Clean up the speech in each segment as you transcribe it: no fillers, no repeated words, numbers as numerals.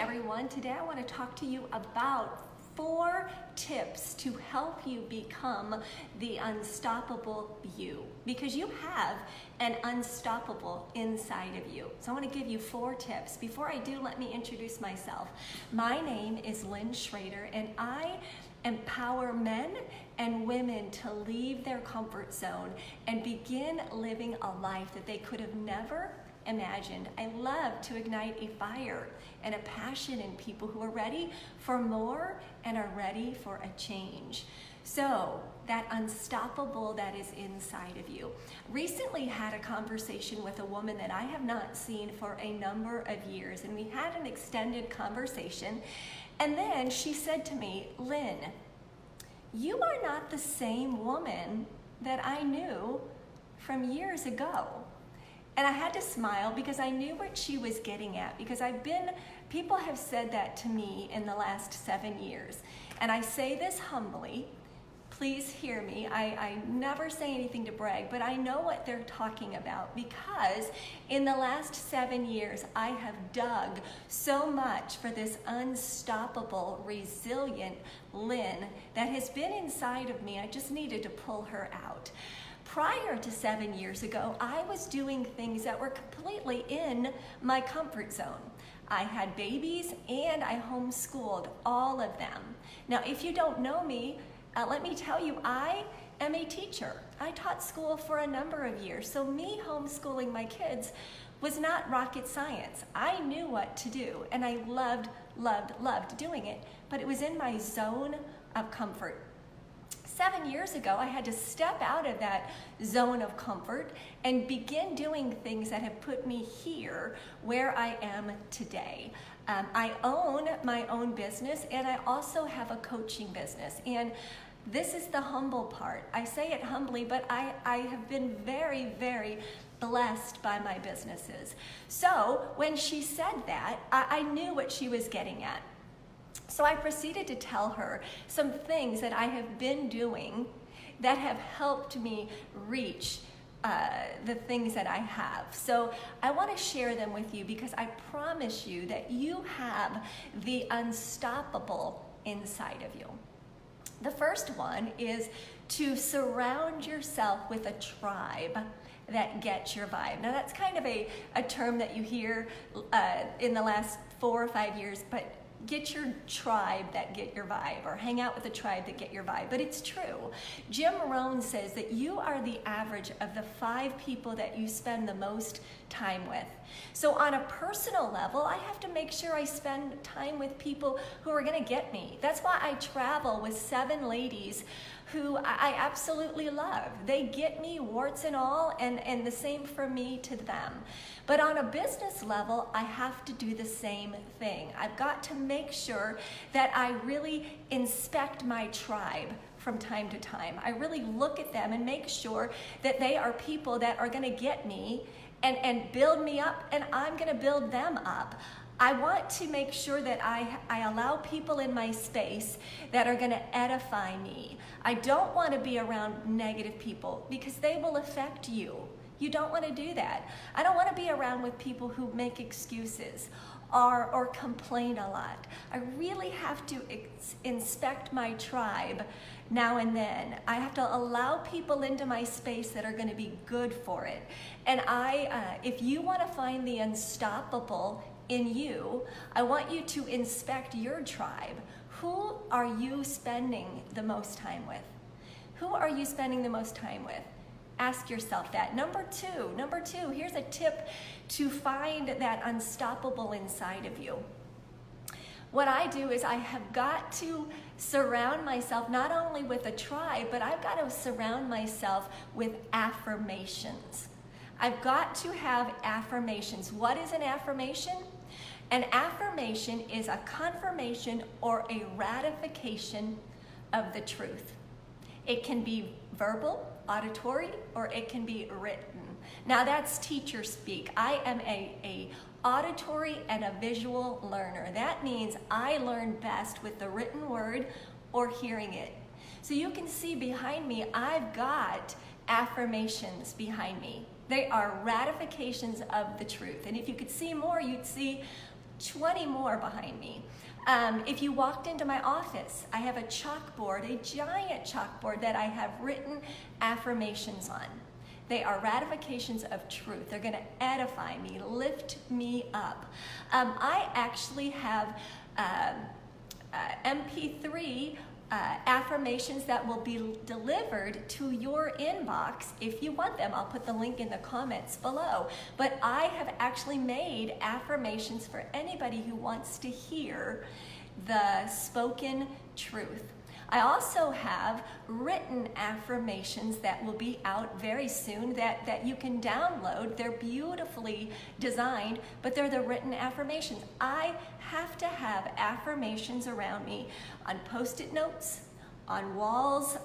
everyone. Today I want to talk to you about 4 tips to help you become the unstoppable you, because you have an unstoppable inside of you. So I want to give you 4 tips. Before I do, let me introduce myself. My name is Lynn Schrader, and I empower men and women to leave their comfort zone and begin living a life that they could have never imagined. I love to ignite a fire and a passion in people who are ready for more and are ready for a change. So that unstoppable that is inside of you. Recently had a conversation with a woman that I have not seen for a number of years, and we had an extended conversation, and then she said to me, "Lynn, you are not the same woman that I knew from years ago." And I had to smile because I knew what she was getting at, because people have said that to me in the last 7 years. And I say this humbly, please hear me. I never say anything to brag, but I know what they're talking about, because in the last 7 years, I have dug so much for this unstoppable, resilient Lynn that has been inside of me. I just needed to pull her out. Prior to 7 years ago, I was doing things that were completely in my comfort zone. I had babies and I homeschooled all of them. Now, if you don't know me, let me tell you, I am a teacher. I taught school for a number of years, so me homeschooling my kids was not rocket science. I knew what to do, and I loved doing it, but it was in my zone of comfort. 7 years ago, I had to step out of that zone of comfort and begin doing things that have put me here where I am today. I own my own business, and I also have a coaching business. And this is the humble part. I say it humbly, but I have been very, very blessed by my businesses. So when she said that, I knew what she was getting at. So I proceeded to tell her some things that I have been doing that have helped me reach the things that I have. So I want to share them with you, because I promise you that you have the unstoppable inside of you. The first one is to surround yourself with a tribe that gets your vibe. Now, that's kind of a term that you hear in the last 4 or 5 years, but get your tribe that get your vibe, or hang out with a tribe that get your vibe. But it's true. Jim Rohn says that you are the average of the 5 people that you spend the most time with. So on a personal level, I have to make sure I spend time with people who are going to get me. That's why I travel with 7 ladies who I absolutely love. They get me, warts and all, and the same for me to them. But on a business level, I have to do the same thing. I've got to make sure that I really inspect my tribe from time to time. I really look at them and make sure that they are people that are going to get me and build me up, and I'm going to build them up. I want to make sure that I allow people in my space that are going to edify me. I don't want to be around negative people, because they will affect you. You don't want to do that. I don't want to be around with people who make excuses or complain a lot. I really have to inspect my tribe now and then. I have to allow people into my space that are going to be good for it. And if you want to find the unstoppable in you, I want you to inspect your tribe. Who are you spending the most time with? Who are you spending the most time with? Ask yourself that. Number two, here's a tip to find that unstoppable inside of you. What I do is I have got to surround myself not only with a tribe, but I've got to surround myself with affirmations. I've got to have affirmations. What is an affirmation? An affirmation is a confirmation or a ratification of the truth. It can be verbal, auditory, or it can be written. Now, that's teacher speak. I am a auditory and a visual learner. That means I learn best with the written word or hearing it. So you can see behind me, I've got affirmations behind me. They are ratifications of the truth. And if you could see more, you'd see 20 more behind me. If you walked into my office, I have a chalkboard, a giant chalkboard that I have written affirmations on. They are ratifications of truth. They're going to edify me, lift me up. I actually have MP3 affirmations that will be delivered to your inbox if you want them. I'll put the link in the comments below. But I have actually made affirmations for anybody who wants to hear the spoken truth. I also have written affirmations that will be out very soon that you can download. They're beautifully designed, but they're the written affirmations. I have to have affirmations around me on Post-it notes, on walls,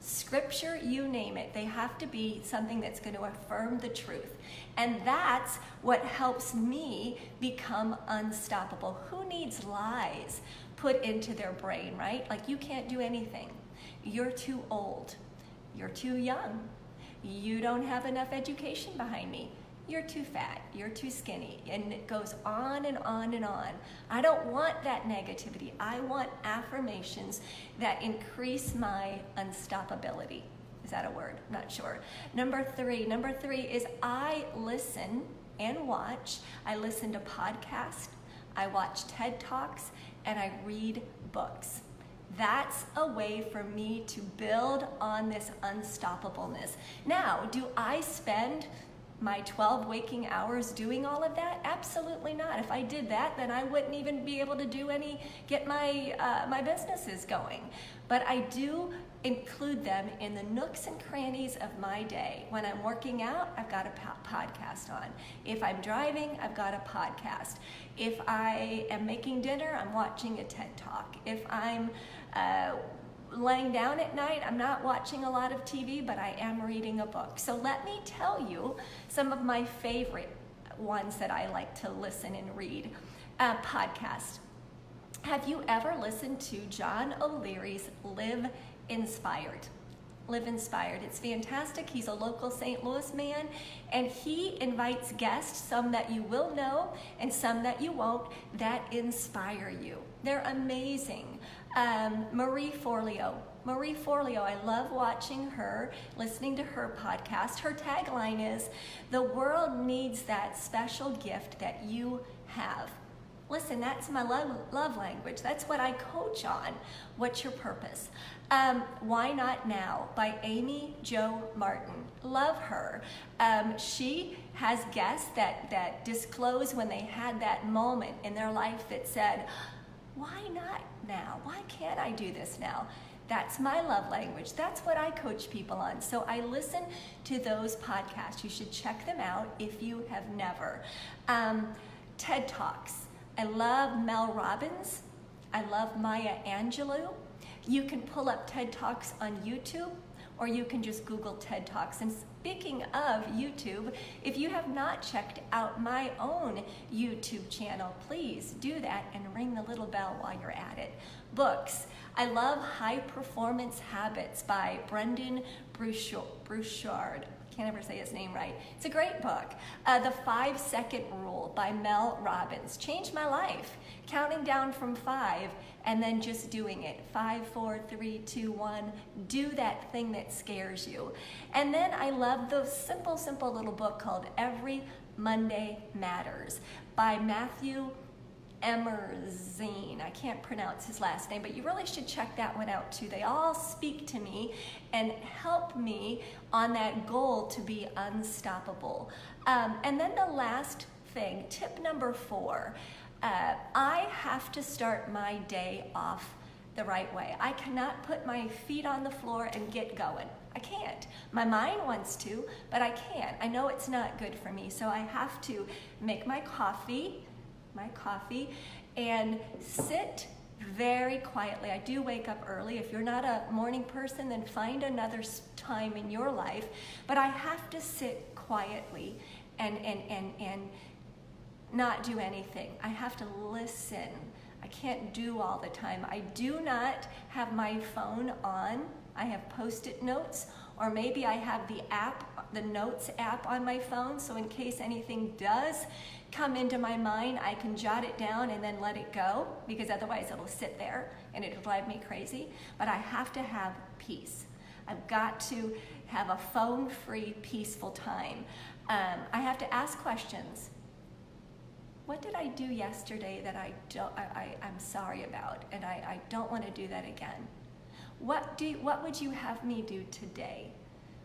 scripture, you name it. They have to be something that's going to affirm the truth. And that's what helps me become unstoppable. Who needs lies put into their brain, right? Like, you can't do anything. You're too old. You're too young. You don't have enough education behind me. You're too fat. You're too skinny. And it goes on and on and on. I don't want that negativity. I want affirmations that increase my unstoppability. Is that a word? I'm not sure. Number three is I listen and watch. I listen to podcasts. I watch TED Talks, and I read books. That's a way for me to build on this unstoppableness. Now, do I spend my 12 waking hours doing all of that? Absolutely not. If I did that, then I wouldn't even be able to get my businesses going. But I do include them in the nooks and crannies of my day. When I'm working out, I've got a podcast on. If I'm driving, I've got a podcast. If I am making dinner, I'm watching a TED Talk. If I'm laying down at night, I'm not watching a lot of TV, but I am reading a book. So let me tell you some of my favorite ones that I like to listen and read. Podcast. Have you ever listened to John O'Leary's Live Inspired? Live Inspired. It's fantastic. He's a local St. Louis man, and he invites guests, some that you will know and some that you won't, that inspire you. They're amazing. Marie Forleo, I love watching her, listening to her podcast. Her tagline is, "The world needs that special gift that you have." Listen, that's my love language. That's what I coach on. What's your purpose? Why Not Now by Amy Jo Martin. Love her. She has guests that disclose when they had that moment in their life that said, why not now? Why can't I do this now? That's my love language. That's what I coach people on. So I listen to those podcasts. You should check them out if you have never. TED Talks. I love Mel Robbins. I love Maya Angelou. You can pull up TED Talks on YouTube, or you can just Google TED Talks. And speaking of YouTube, if you have not checked out my own YouTube channel, please do that and ring the little bell while you're at it. Books. I love High Performance Habits by Brendan Burchard. Can't ever say his name right. It's a great book. The 5-Second Rule by Mel Robbins. Changed my life. Counting down from 5 and then just doing it. 5, 4, 3, 2, 1. Do that thing that scares you. And then I love the simple little book called Every Monday Matters by Matthew Emerzine. I can't pronounce his last name, but you really should check that one out too. They all speak to me and help me on that goal to be unstoppable. And then the last thing, tip number 4, I have to start my day off the right way. I cannot put my feet on the floor and get going. I can't. My mind wants to, but I can't. I know it's not good for me, so I have to make my coffee and sit very quietly. I do wake up early. If you're not a morning person, then find another time in your life. But I have to sit quietly and not do anything. I have to listen. I can't do all the time. I do not have my phone on. I have Post-it notes or maybe I have the app, the notes app on my phone, so in case anything does come into my mind, I can jot it down and then let it go, because otherwise it'll sit there and it'll drive me crazy. But I have to have peace. I've got to have a phone-free, peaceful time. I have to ask questions. What did I do yesterday that I'm sorry about, and I don't want to do that again? What would you have me do today?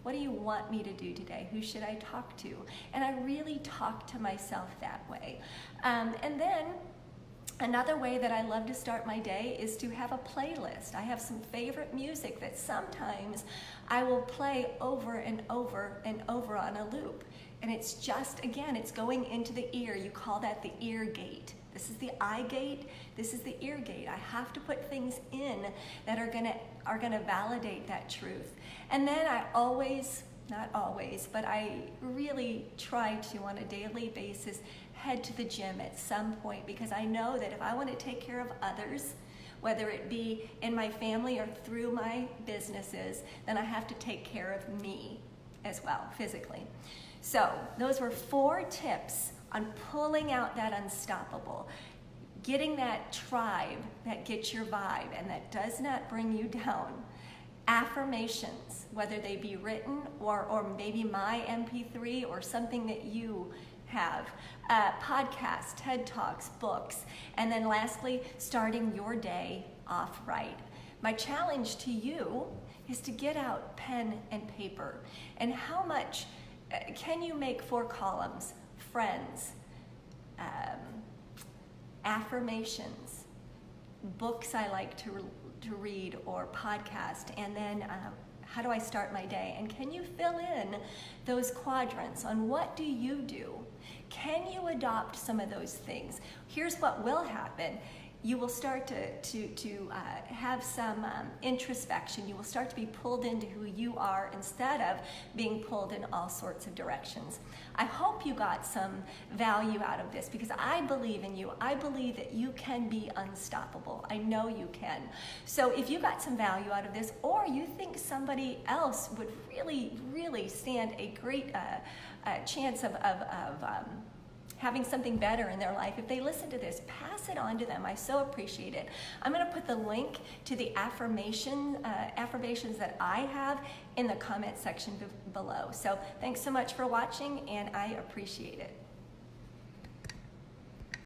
What do you want me to do today? Who should I talk to? And I really talk to myself that way. And then another way that I love to start my day is to have a playlist. I have some favorite music that sometimes I will play over and over and over on a loop. And it's just, again, it's going into the ear. You call that the ear gate. This is the eye gate. This is the ear gate. I have to put things in that are gonna validate that truth. And then I always, not always, but I really try to, on a daily basis, head to the gym at some point, because I know that if I want to take care of others, whether it be in my family or through my businesses, then I have to take care of me as well, physically. So those were 4 tips on pulling out that unstoppable, getting that tribe that gets your vibe and that does not bring you down. Affirmations, whether they be written or maybe my MP3 or something that you have, podcasts, TED Talks, books, and then lastly, starting your day off right. My challenge to you is to get out pen and paper. And how much can you make 4 columns? Friends, affirmations, books I like to read or podcast, and then how do I start my day? And can you fill in those quadrants on what do you do? Can you adopt some of those things? Here's what will happen. You will start to have some introspection. You will start to be pulled into who you are instead of being pulled in all sorts of directions. I hope you got some value out of this, because I believe in you. I believe that you can be unstoppable. I know you can. So if you got some value out of this, or you think somebody else would really, really stand a great chance of having something better in their life, if they listen to this, pass it on to them. I so appreciate it. I'm going to put the link to the affirmations that I have in the comment section below. So thanks so much for watching, and I appreciate it.